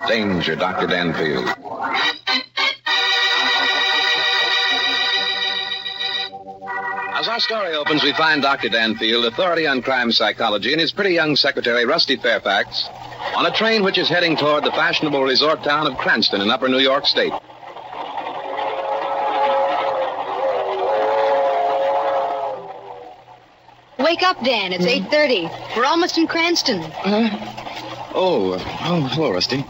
Danger, Dr. Danfield. As our story opens, we find Dr. Danfield, authority on crime psychology, and his pretty young secretary, Rusty Fairfax, on a train which is heading toward the fashionable resort town of Cranston in upper New York State. Wake up, Dan. It's 8:30. We're almost in Cranston. Hello, Rusty.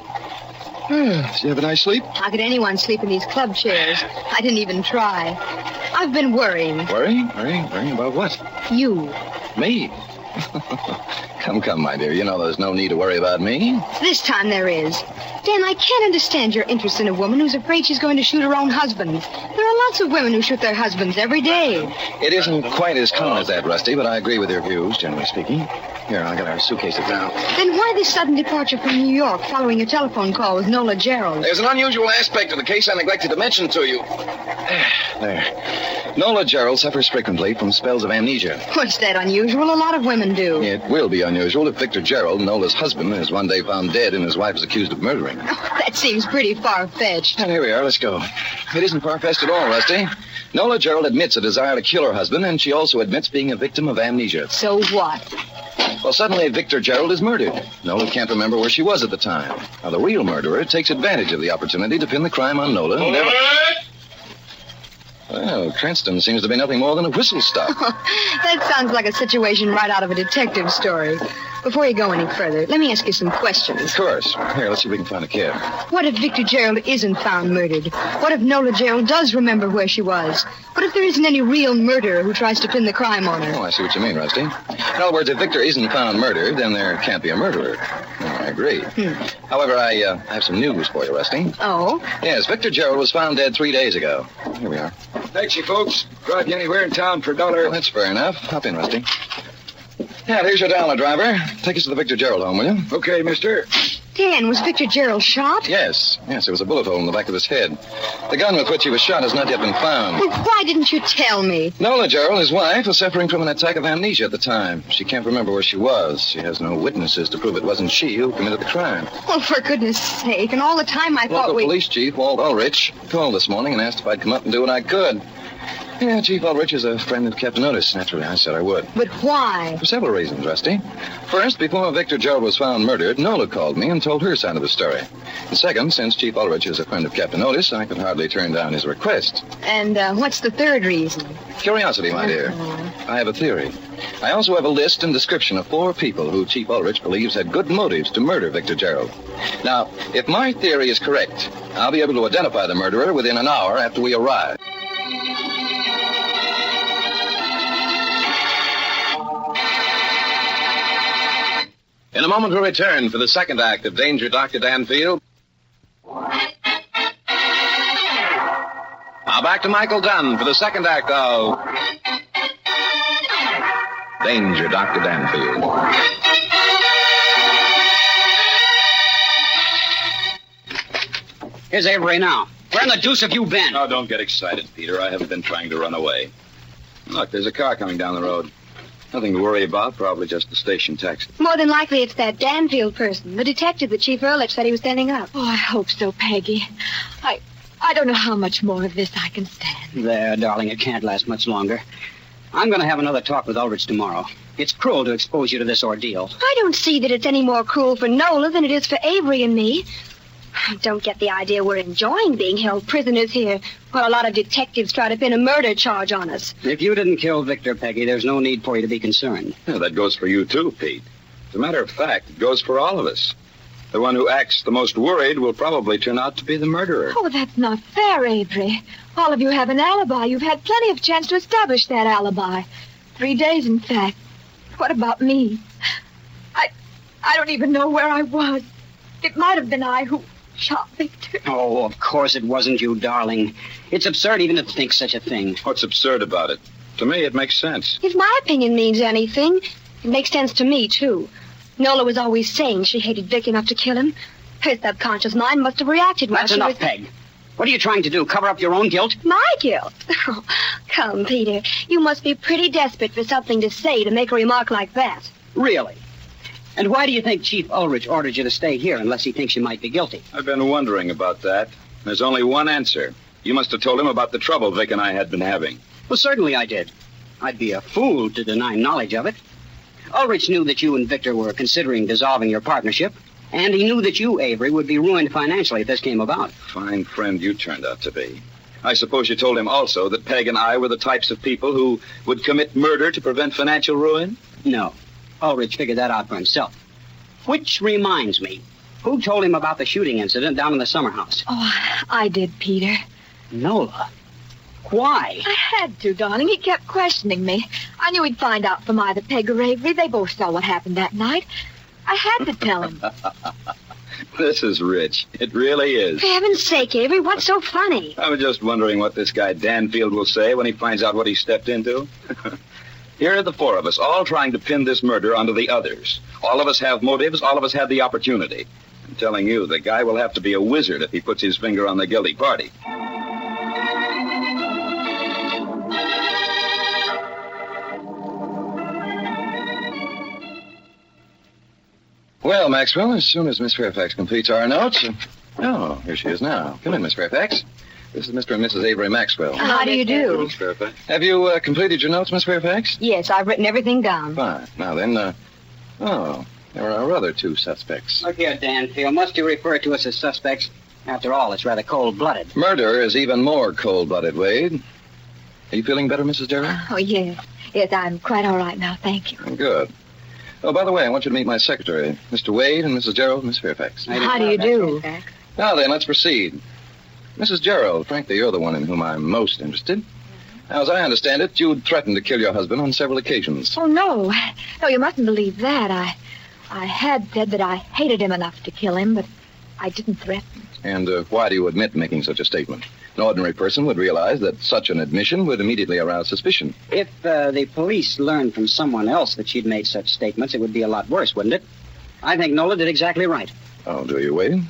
Did you have a nice sleep? How could anyone sleep in these club chairs? I didn't even try. I've been worrying. Worrying? Worrying about what? You. Me? Come, my dear. You know there's no need to worry about me. This time there is. Dan, I can't understand your interest in a woman who's afraid she's going to shoot her own husband. There are lots of women who shoot their husbands every day. It isn't quite as common as that, Rusty, but I agree with your views, generally speaking. Here, I got our suitcases down. Then why this sudden departure from New York following a telephone call with Nola Jerrolds? There's an unusual aspect of the case I neglected to mention to you. There. Nola Jerrolds suffers frequently from spells of amnesia. What's that unusual? A lot of women do. It will be unusual if Victor Jerrold, Nola's husband, is one day found dead and his wife is accused of murdering. Oh, that seems pretty far-fetched. And here we are. Let's go. It isn't far-fetched at all, Rusty. Nola Jerrold admits a desire to kill her husband, and she also admits being a victim of amnesia. So what? Well, suddenly Victor Jerrold is murdered. Nola can't remember where she was at the time. Now, the real murderer takes advantage of the opportunity to pin the crime on Nola. Well, Cranston seems to be nothing more than a whistle stop. That sounds like a situation right out of a detective story. Before you go any further, let me ask you some questions. Of course. Here, let's see if we can find a cab. What if Victor Jerrold isn't found murdered? What if Nola Jerrold does remember where she was? What if there isn't any real murderer who tries to pin the crime on her? Oh, I see what you mean, Rusty. In other words, if Victor isn't found murdered, then there can't be a murderer. I agree. However, I have some news for you, Rusty. Oh? Yes, Victor Jerrold was found dead 3 days ago. Here we are. Taxi, folks. Drive you anywhere in town for $1. That's fair enough. Hop in, Rusty. Yeah, here's your dollar, driver. Take us to the Victor Jerrold home, will you? Okay, mister. Dan, was Victor Jerrold shot? Yes, there was a bullet hole in the back of his head. The gun with which he was shot has not yet been found. Well, why didn't you tell me? Nola Jerrold, his wife, was suffering from an attack of amnesia at the time. She can't remember where she was. She has no witnesses to prove it wasn't she who committed the crime. Well, for goodness sake, and all the time I thought Local police chief, Walt Ulrich, called this morning and asked if I'd come up and do what I could. Yeah, Chief Ulrich is a friend of Captain Otis. Naturally, I said I would. But why? For several reasons, Rusty. First, before Victor Jerrold was found murdered, Nola called me and told her side of the story. And second, since Chief Ulrich is a friend of Captain Otis, I could hardly turn down his request. And what's the third reason? Curiosity, my dear. I have a theory. I also have a list and description of 4 people who Chief Ulrich believes had good motives to murder Victor Jerrold. Now, if my theory is correct, I'll be able to identify the murderer within an hour after we arrive. In a moment, we'll return for the second act of Danger, Dr. Danfield. Now back to Michael Dunn for the second act of Danger, Dr. Danfield. Here's Avery now. Where in the deuce have you been? Oh, don't get excited, Peter. I haven't been trying to run away. Look, there's a car coming down the road. Nothing to worry about, probably just the station taxi. More than likely it's that Danfield person, the detective that Chief Ehrlich said he was standing up. Oh, I hope so, Peggy. I don't know how much more of this I can stand. There, darling, it can't last much longer. I'm going to have another talk with Ulrich tomorrow. It's cruel to expose you to this ordeal. I don't see that it's any more cruel for Nola than it is for Avery and me. I don't get the idea we're enjoying being held prisoners here while a lot of detectives try to pin a murder charge on us. If you didn't kill Victor, Peggy, there's no need for you to be concerned. Yeah, that goes for you, too, Pete. As a matter of fact, it goes for all of us. The one who acts the most worried will probably turn out to be the murderer. Oh, that's not fair, Avery. All of you have an alibi. You've had plenty of chance to establish that alibi. 3 days, in fact. What about me? I don't even know where I was. It might have been I who shot Victor. Oh, of course it wasn't you, darling. It's absurd even to think such a thing. What's absurd about it? To me, it makes sense. If my opinion means anything, it makes sense to me, too. Nola was always saying she hated Vic enough to kill him. Her subconscious mind must have reacted while That's she enough, was... Peg. What are you trying to do, cover up your own guilt? My guilt? Oh, come, Peter. You must be pretty desperate for something to say to make a remark like that. Really? And why do you think Chief Ulrich ordered you to stay here unless he thinks you might be guilty? I've been wondering about that. There's only one answer. You must have told him about the trouble Vic and I had been having. Well, certainly I did. I'd be a fool to deny knowledge of it. Ulrich knew that you and Victor were considering dissolving your partnership, and he knew that you, Avery, would be ruined financially if this came about. Fine friend you turned out to be. I suppose you told him also that Peg and I were the types of people who would commit murder to prevent financial ruin? No. Ulrich figured that out for himself. Which reminds me, who told him about the shooting incident down in the summer house? Oh, I did, Peter. Nola. Why? I had to, darling. He kept questioning me. I knew he'd find out from either Peg or Avery. They both saw what happened that night. I had to tell him. This is rich. It really is. For heaven's sake, Avery, what's so funny? I was just wondering what this guy Danfield will say when he finds out what he stepped into. Here are the four of us, all trying to pin this murder onto the others. All of us have motives. All of us had the opportunity. I'm telling you, the guy will have to be a wizard if he puts his finger on the guilty party. Well, Maxwell, as soon as Miss Fairfax completes our notes... Oh, here she is now. Come in, Miss Fairfax. This is Mr. and Mrs. Avery Maxwell. How do you do? Miss Fairfax. Have you completed your notes, Miss Fairfax? Yes, I've written everything down. Fine. Now then, there are our other two suspects. Look here, Danfield. Must you refer to us as suspects? After all, it's rather cold-blooded. Murder is even more cold-blooded, Wade. Are you feeling better, Mrs. Jerrolds? Oh, yes. Yes, I'm quite all right now, thank you. Good. Oh, by the way, I want you to meet my secretary, Mr. Wade and Mrs. Jerrolds, Miss Fairfax. How do you do? Now then, let's proceed. Mrs. Jerrolds, frankly, you're the one in whom I'm most interested. Now, as I understand it, you'd threatened to kill your husband on several occasions. Oh, no. No, you mustn't believe that. I had said that I hated him enough to kill him, but I didn't threaten. And why do you admit making such a statement? An ordinary person would realize that such an admission would immediately arouse suspicion. If the police learned from someone else that she'd made such statements, it would be a lot worse, wouldn't it? I think Nola did exactly right. Oh, do you, Wade?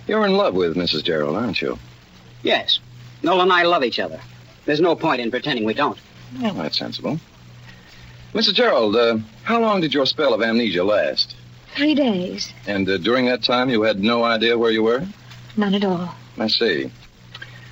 You're in love with Mrs. Jerrolds, aren't you? Yes. Nola and I love each other. There's no point in pretending we don't. Well, that's sensible. Mrs. Jerrolds, how long did your spell of amnesia last? 3 days. And during that time, you had no idea where you were? None at all. I see.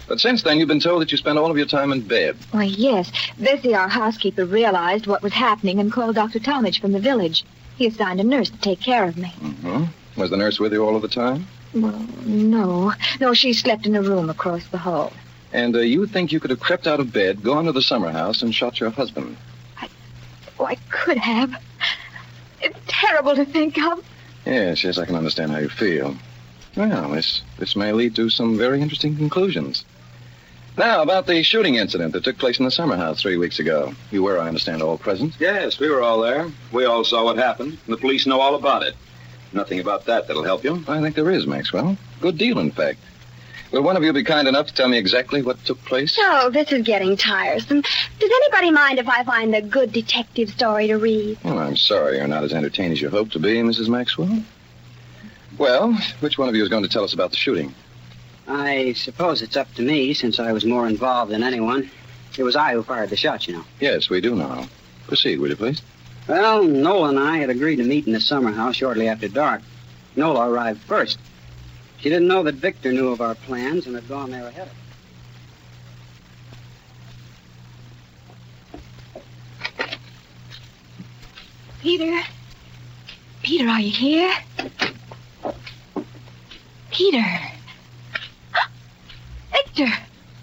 But since then, you've been told that you spent all of your time in bed. Why, yes. Bessie, our housekeeper, realized what was happening and called Dr. Talmage from the village. He assigned a nurse to take care of me. Mm-hmm. Was the nurse with you all of the time? Well, no. No, she slept in a room across the hall. And you think you could have crept out of bed, gone to the summer house, and shot your husband? I could have. It's terrible to think of. Yes, I can understand how you feel. Well, this may lead to some very interesting conclusions. Now, about the shooting incident that took place in the summer house 3 weeks ago. You were, I understand, all present. Yes, we were all there. We all saw what happened. The police know all about it. Nothing about that'll help you. I think there is, Maxwell. Good deal, in fact. Will one of you be kind enough to tell me exactly what took place? Oh, this is getting tiresome. Does anybody mind if I find a good detective story to read? Well, I'm sorry you're not as entertained as you hoped to be, Mrs. Maxwell. Well, which one of you is going to tell us about the shooting? I suppose it's up to me, since I was more involved than anyone. It was I who fired the shot, you know. Yes, we do know. Proceed, will you, please? Well, Nola and I had agreed to meet in the summer house shortly after dark. Nola arrived first. She didn't know that Victor knew of our plans and had gone there ahead of us. Peter? Peter, are you here? Peter? Victor!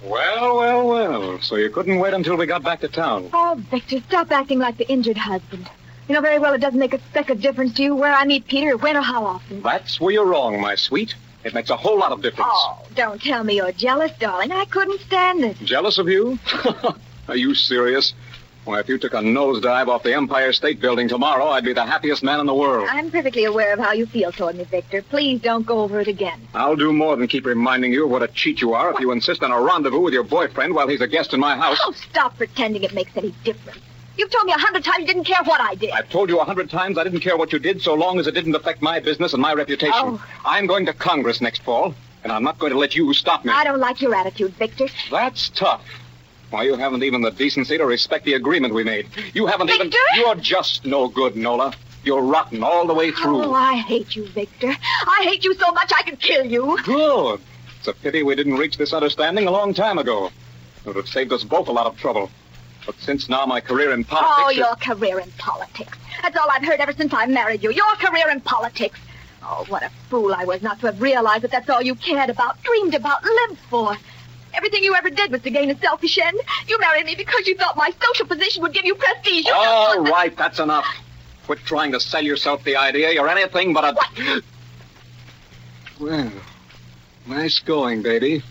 Well. So you couldn't wait until we got back to town. Oh, Victor, stop acting like the injured husband. You know very well it doesn't make a speck of difference to you where I meet Peter, or when or how often. That's where you're wrong, my sweet. It makes a whole lot of difference. Oh, don't tell me you're jealous, darling. I couldn't stand it. Jealous of you? Are you serious? Why, if you took a nosedive off the Empire State Building tomorrow, I'd be the happiest man in the world. I'm perfectly aware of how you feel toward me, Victor. Please don't go over it again. I'll do more than keep reminding you of what a cheat you are if you insist on a rendezvous with your boyfriend while he's a guest in my house. Oh, stop pretending it makes any difference. You've told me 100 times you didn't care what I did. I've told you 100 times I didn't care what you did so long as it didn't affect my business and my reputation. Oh. I'm going to Congress next fall, and I'm not going to let you stop me. I don't like your attitude, Victor. That's tough. Why, you haven't even the decency to respect the agreement we made. You haven't Victor? even... You're just no good, Nola. You're rotten all the way through. Oh, I hate you, Victor. I hate you so much I could kill you. Good. It's a pity we didn't reach this understanding a long time ago. It would have saved us both a lot of trouble. But since now my career in politics... Oh, your career in politics. That's all I've heard ever since I married you. Your career in politics. Oh, what a fool I was not to have realized that that's all you cared about, dreamed about, lived for. Everything you ever did was to gain a selfish end. You married me because you thought my social position would give you prestige. All right, that's enough. Quit trying to sell yourself the idea you're anything but a... What? Well, nice going, baby.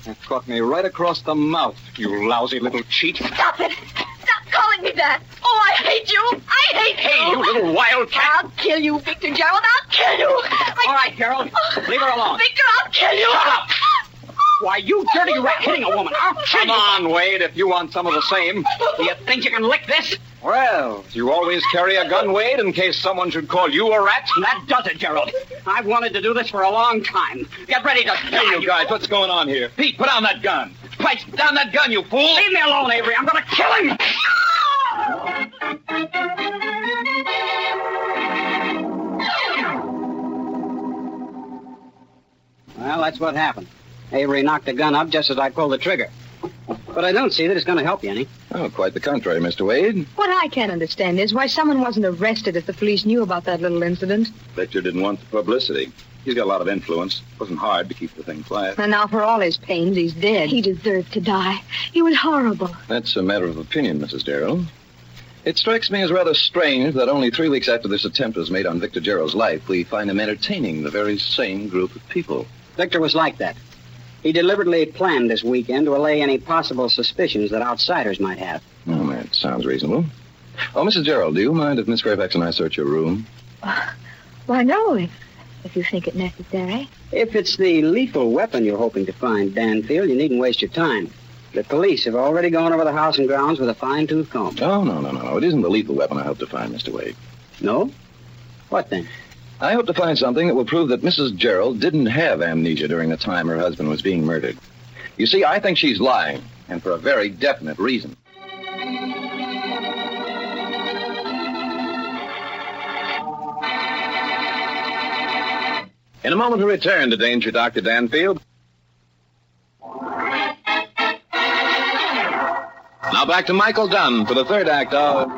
That caught me right across the mouth, you lousy little cheat. Stop it. Stop calling me that. Oh, I hate you. I hate you. Hey, you little wildcat. I'll kill you, Victor Jerrold. I'll kill you. All right, Jerrold. Leave her alone. Victor, I'll kill you. Shut up. Why, you dirty rat hitting a woman. I'll kill Come you. on, Wade, if you want some of the same. Do you think you can lick this? Well, you always carry a gun, Wade, in case someone should call you a rat? That does it, Jerrold. I've wanted to do this for a long time. Get ready to Hey, die, you guys, what's going on here? Pete, put down that gun. Place down that gun, you fool. Leave me alone, Avery. I'm going to kill him. Well, that's what happened. Avery knocked the gun up just as I pulled the trigger. But I don't see that it's going to help you any. Oh, quite the contrary, Mr. Wade. What I can't understand is why someone wasn't arrested if the police knew about that little incident. Victor didn't want the publicity. He's got a lot of influence. It wasn't hard to keep the thing quiet. And now, for all his pains, he's dead. He deserved to die. He was horrible. That's a matter of opinion, Mrs. Darrell. It strikes me as rather strange that only 3 weeks after this attempt was made on Victor Jerrolds' life, we find him entertaining the very same group of people. Victor was like that. He deliberately planned this weekend to allay any possible suspicions that outsiders might have. Oh, that sounds reasonable. Oh, Mrs. Jerrold, do you mind if Miss Fairfax and I search your room? Why, no, if you think it necessary. If it's the lethal weapon you're hoping to find, Danfield, you needn't waste your time. The police have already gone over the house and grounds with a fine-tooth comb. Oh, no. It isn't the lethal weapon I hope to find, Mr. Wade. No? What then? I hope to find something that will prove that Mrs. Jerrold didn't have amnesia during the time her husband was being murdered. You see, I think she's lying, and for a very definite reason. In a moment, we return to Danger Dr. Danfield. Now back to Michael Dunn for the third act of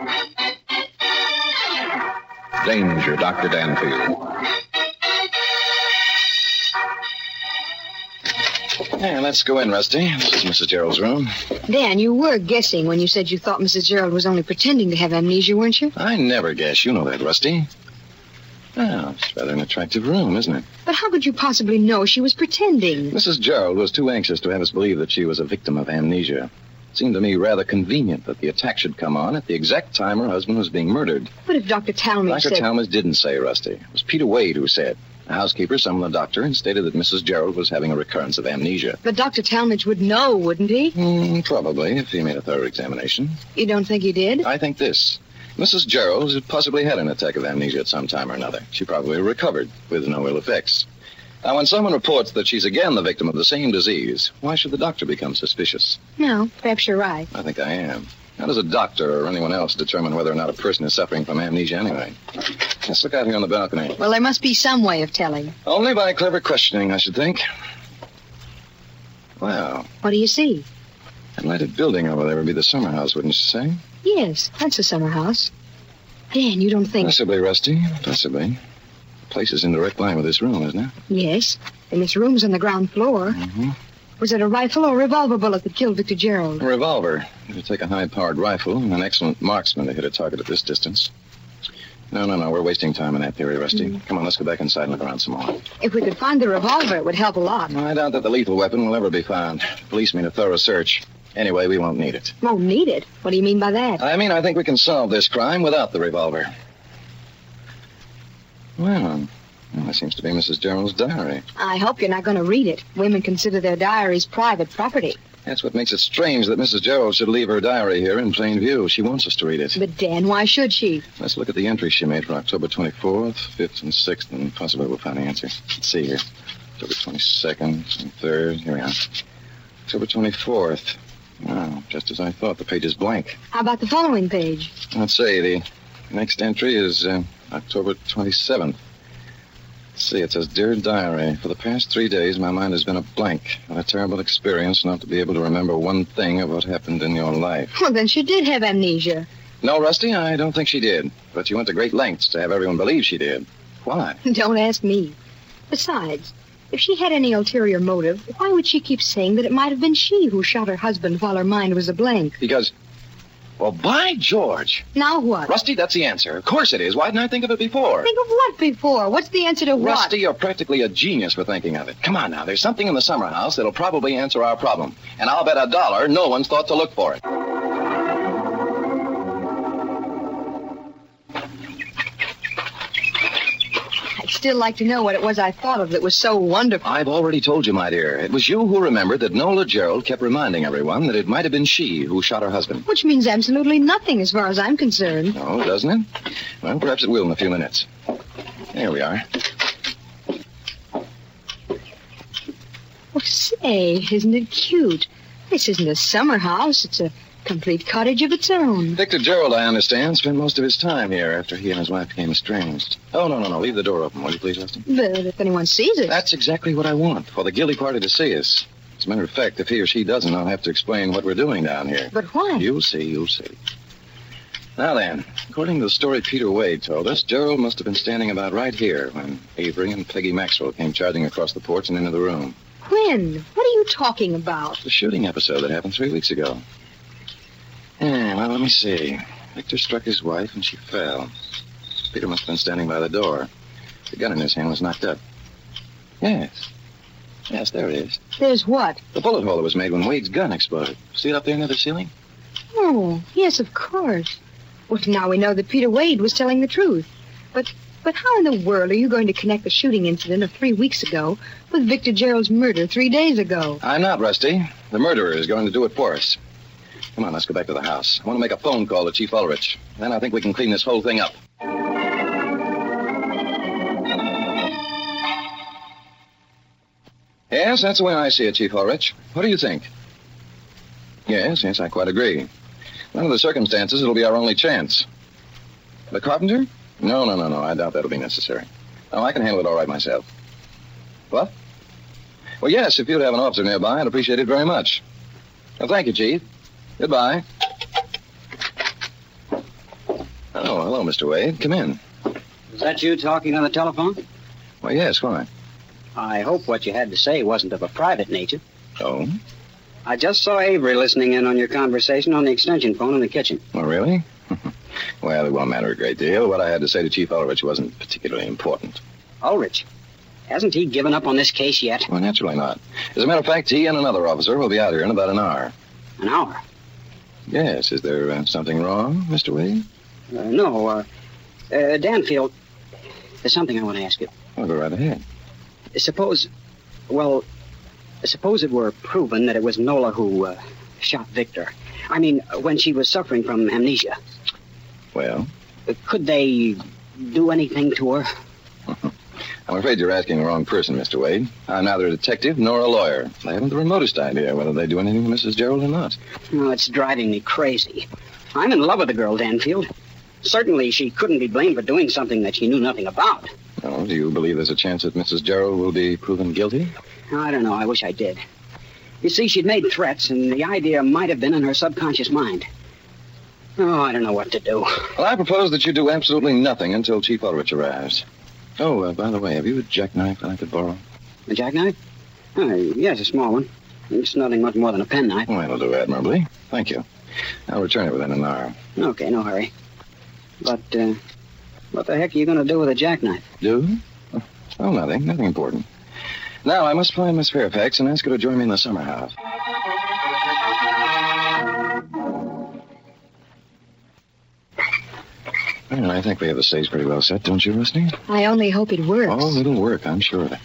Danger Dr. Danfield. Yeah, let's go in, Rusty. This is Mrs. Jerrold's room. Dan, you were guessing when you said you thought Mrs. Jerrold was only pretending to have amnesia, weren't you? I never guess. You know that, Rusty. Well, it's rather an attractive room, isn't it? But how could you possibly know she was pretending? Mrs. Jerrold was too anxious to have us believe that she was a victim of amnesia. It seemed to me rather convenient that the attack should come on at the exact time her husband was being murdered. But if Dr. Talmadge Dr. said... Talmadge didn't say, Rusty. It was Peter Wade who said. The housekeeper summoned the doctor and stated that Mrs. Jerrold was having a recurrence of amnesia. But Dr. Talmadge would know, wouldn't he? Probably, if he made a thorough examination. You don't think he did? I think this. Mrs. Jerrold had possibly had an attack of amnesia at some time or another. She probably recovered with no ill effects. Now, when someone reports that she's again the victim of the same disease, why should the doctor become suspicious? No, perhaps you're right. I think I am. How does a doctor or anyone else determine whether or not a person is suffering from amnesia anyway? Let's look out here on the balcony. Well, there must be some way of telling. Only by clever questioning, I should think. Wow. What do you see? That lighted building over there would be the summer house, wouldn't you say? Yes, that's a summer house. Dan, you don't think... Possibly, Rusty. Possibly. The place is in direct line with this room, isn't it? Yes, and this room's on the ground floor. Mm-hmm. Was it a rifle or a revolver bullet that killed Victor Jerrold? A revolver. It would take a high-powered rifle and an excellent marksman to hit a target at this distance. No. We're wasting time in that theory, Rusty. Come on, let's go back inside and look around some more. If we could find the revolver, it would help a lot. I doubt that the lethal weapon will ever be found. The police made a thorough search. Anyway, we won't need it. Won't need it? What do you mean by that? I mean, I think we can solve this crime without the revolver. Well, that seems to be Mrs. Jerrold's diary. I hope you're not going to read it. Women consider their diaries private property. That's what makes it strange that Mrs. Jerrold should leave her diary here in plain view. She wants us to read it. But, Dan, why should she? Let's look at the entries she made for October 24th, 5th, and 6th, and possibly we'll find the answer. Let's see here. October 22nd and 3rd. Here we are. October 24th. Oh, just as I thought. The page is blank. How about the following page? Let's see. The next entry is October 27th. Let's see, it says, Dear Diary, for the past 3 days, my mind has been a blank. What a terrible experience not to be able to remember one thing of what happened in your life. Well, then she did have amnesia. No, Rusty, I don't think she did. But she went to great lengths to have everyone believe she did. Why? Don't ask me. Besides, if she had any ulterior motive, why would she keep saying that it might have been she who shot her husband while her mind was a blank? Because, well, by George. Now what? Rusty, that's the answer. Of course it is. Why didn't I think of it before? Think of what before? What's the answer to what? Rusty, you're practically a genius for thinking of it. Come on now, there's something in the summer house that'll probably answer our problem. And I'll bet $1 no one's thought to look for it. I'd still like to know what it was I thought of that was so wonderful. I've already told you, my dear. It was you who remembered that Nola Jerrold kept reminding everyone that it might have been she who shot her husband. Which means absolutely nothing as far as I'm concerned. Oh, doesn't it? Well, perhaps it will in a few minutes. Here we are. Oh, say, isn't it cute? This isn't a summer house. It's a complete cottage of its own. Victor Jerrold, I understand, spent most of his time here after he and his wife became estranged. Oh, no. Leave the door open, will you please, Rusty? But if anyone sees it... That's exactly what I want, for the guilty party to see us. As a matter of fact, if he or she doesn't, I'll have to explain what we're doing down here. But why? You'll see. Now then, according to the story Peter Wade told us, Jerrold must have been standing about right here when Avery and Peggy Maxwell came charging across the porch and into the room. When? What are you talking about? The shooting episode that happened 3 weeks ago. Yeah, well, let me see. Victor struck his wife and she fell. Peter must have been standing by the door. The gun in his hand was knocked up. Yes, there it is. There's what? The bullet hole that was made when Wade's gun exploded. See it up there near the ceiling? Oh, yes, of course. Well, now we know that Peter Wade was telling the truth. But how in the world are you going to connect the shooting incident of 3 weeks ago with Victor Jerrold's murder 3 days ago? I'm not, Rusty. The murderer is going to do it for us. Come on, let's go back to the house. I want to make a phone call to Chief Ulrich. Then I think we can clean this whole thing up. Yes, that's the way I see it, Chief Ulrich. What do you think? Yes, I quite agree. Under the circumstances, it'll be our only chance. The carpenter? No. I doubt that'll be necessary. Oh, I can handle it all right myself. What? Well, yes, if you'd have an officer nearby, I'd appreciate it very much. Well, thank you, Chief. Goodbye. Oh, hello, Mr. Wade. Come in. Is that you talking on the telephone? Well, yes, why? I hope what you had to say wasn't of a private nature. Oh? I just saw Avery listening in on your conversation on the extension phone in the kitchen. Oh, really? Well, it won't matter a great deal. What I had to say to Chief Ulrich wasn't particularly important. Ulrich? Hasn't he given up on this case yet? Well, naturally not. As a matter of fact, he and another officer will be out here in about an hour. An hour? Yes. Is there something wrong, Mr. Wade? No. Danfield, there's something I want to ask you. Well, go right ahead. Suppose it were proven that it was Nola who shot Victor. I mean, when she was suffering from amnesia. Well? Could they do anything to her? I'm afraid you're asking the wrong person, Mr. Wade. I'm neither a detective nor a lawyer. I haven't the remotest idea whether they do anything to Mrs. Jerrold or not. Oh, it's driving me crazy. I'm in love with the girl, Danfield. Certainly she couldn't be blamed for doing something that she knew nothing about. Oh, do you believe there's a chance that Mrs. Jerrold will be proven guilty? I don't know. I wish I did. You see, she'd made threats, and the idea might have been in her subconscious mind. Oh, I don't know what to do. Well, I propose that you do absolutely nothing until Chief Ulrich arrives. Oh, by the way, have you a jackknife that I could borrow? A jackknife? Yes, a small one. It's nothing much more than a penknife. Well, that'll do admirably. Thank you. I'll return it within an hour. Okay, no hurry. But, what the heck are you going to do with a jackknife? Do? Oh, nothing important. Now, I must find Miss Fairfax and ask her to join me in the summer house. Well, I think we have the stage pretty well set, don't you, Rusty? I only hope it works. Oh, it'll work, I'm sure of it.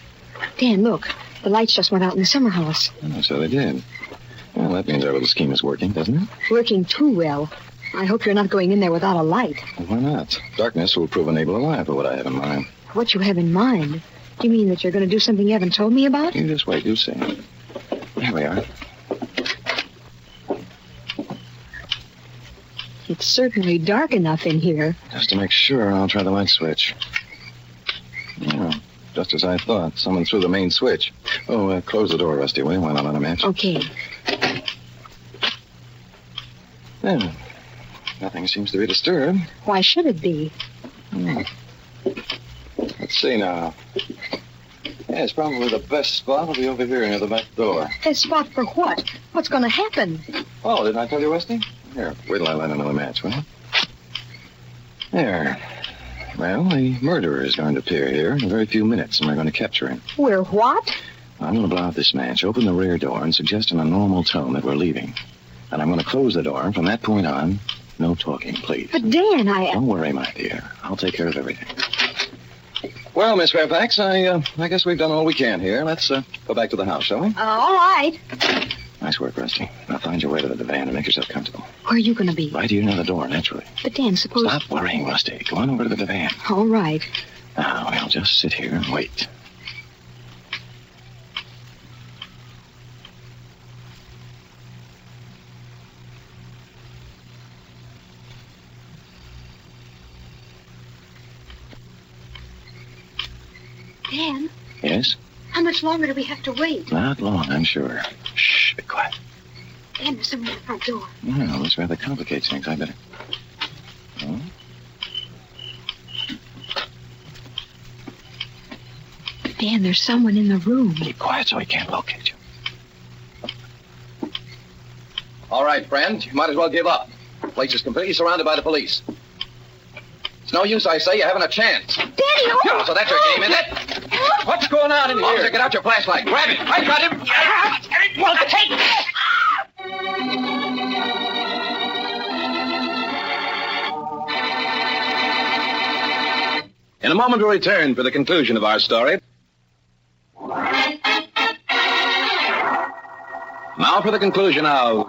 Dan, look. The lights just went out in the summer house. Oh, so they did. Well, that means our little scheme is working, doesn't it? Working too well. I hope you're not going in there without a light. Well, why not? Darkness will prove an able ally for what I have in mind. What you have in mind? Do you mean that you're going to do something you haven't told me about? You just wait, you'll see. Here we are. It's certainly dark enough in here. Just to make sure, I'll try the light switch. Yeah, just as I thought. Someone threw the main switch. Oh, close the door, Rusty, will you, while I light a match? Okay. Yeah. Nothing seems to be disturbed. Why should it be? Let's see now. Yeah, it's probably the best spot will be over here near the back door. A spot for what? What's going to happen? Oh, didn't I tell you, Rusty? Here, wait till I light another match, will you? There. Well, the murderer is going to appear here in a very few minutes, and we're going to capture him. We're what? I'm going to blow out this match, open the rear door, and suggest in a normal tone that we're leaving. And I'm going to close the door, and from that point on, no talking, please. But, Dan, Don't worry, my dear. I'll take care of everything. Well, Miss Fairfax, I guess we've done all we can here. Let's go back to the house, shall we? All right. Nice work, Rusty. Now find your way to the divan and make yourself comfortable. Where are you going to be? Right here near the door, naturally. But, Dan, suppose... Stop worrying, Rusty. Go on over to the divan. All right. Now, we'll just sit here and wait. Dan, Yes? how much longer do we have to wait? Not long, I'm sure. Shh, be quiet. Dan, there's someone at the front door. Well, this rather complicates things. I better... Oh? Dan, there's someone in the room. Keep quiet so he can't locate you. All right, friend. You might as well give up. The place is completely surrounded by the police. It's no use, I say. You haven't a chance. Daddy, oh! So that's your game, isn't it? What's going on in here? Officer, get out your flashlight. Grab him. I got him. Well, take In a moment, we'll return for the conclusion of our story. Now for the conclusion of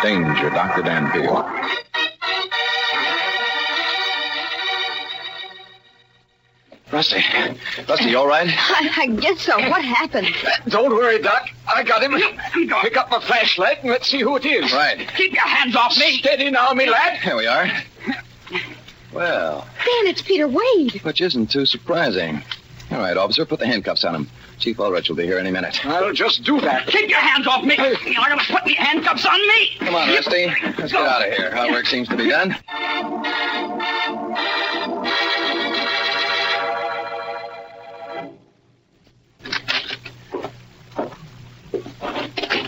Danger, Dr. Danfield. Rusty, you all right? I guess so. What happened? Don't worry, Doc. I got him. Pick up my flashlight and let's see who it is. Right. Keep your hands off me. Steady now, me lad. Here we are. Well, Dan, it's Peter Wade. which isn't too surprising. All right, officer, put the handcuffs on him. Chief Ulrich will be here any minute. I'll just do that. Keep your hands off me! You're going to put the handcuffs on me! Come on, Rusty. Let's get out of here. Our work seems to be done.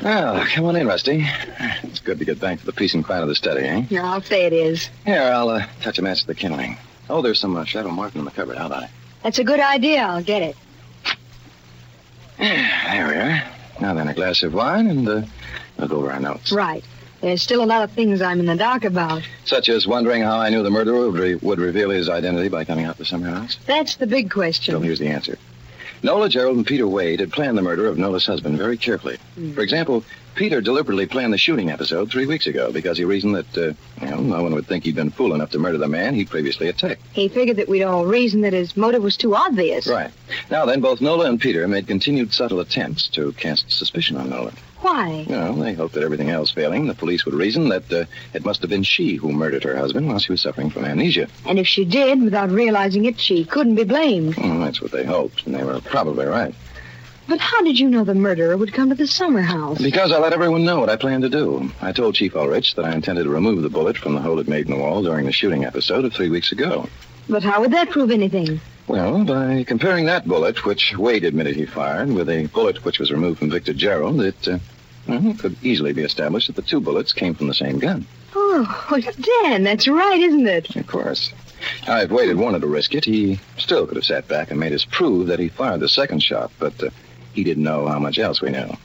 Well, come on in, Rusty. It's good to get back to the peace and quiet of the study, eh? Yeah, I'll say it is. Here, I'll touch a match to the kindling. Oh, there's some Shadow Martin in the cupboard. How about it? That's a good idea. I'll get it. There we are. Now then, a glass of wine, and we'll go over our notes. Right. There's still a lot of things I'm in the dark about. Such as wondering how I knew the murderer would reveal his identity by coming out to Summer House? That's the big question. So here's the answer. Nola, Jerrold, and Peter Wade had planned the murder of Nola's husband very carefully. For example, Peter deliberately planned the shooting episode 3 weeks ago because he reasoned that, no one would think he'd been fool enough to murder the man he'd previously attacked. He figured that we'd all reason that his motive was too obvious. Right. Now then, both Nola and Peter made continued subtle attempts to cast suspicion on Nola. Why? They hoped that everything else failing, the police would reason that it must have been she who murdered her husband while she was suffering from amnesia. And if she did, without realizing it, she couldn't be blamed. Well, that's what they hoped, and they were probably right. But how did you know the murderer would come to the summer house? Because I let everyone know what I planned to do. I told Chief Ulrich that I intended to remove the bullet from the hole it made in the wall during the shooting episode of 3 weeks ago. But how would that prove anything? Well, by comparing that bullet, which Wade admitted he fired, with a bullet which was removed from Victor Jerrold, it could easily be established that the two bullets came from the same gun. Oh, well, Dan, that's right, isn't it? Of course. Now, if Wade had wanted to risk it, he still could have sat back and made us prove that he fired the second shot, but he didn't know how much else we knew.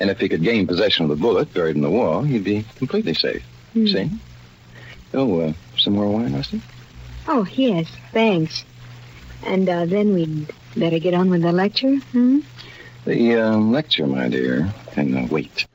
And if he could gain possession of the bullet buried in the wall, he'd be completely safe. See? Oh, some more wine, Rusty? Oh, yes, thanks. And then we'd better get on with the lecture, The lecture, my dear, can wait.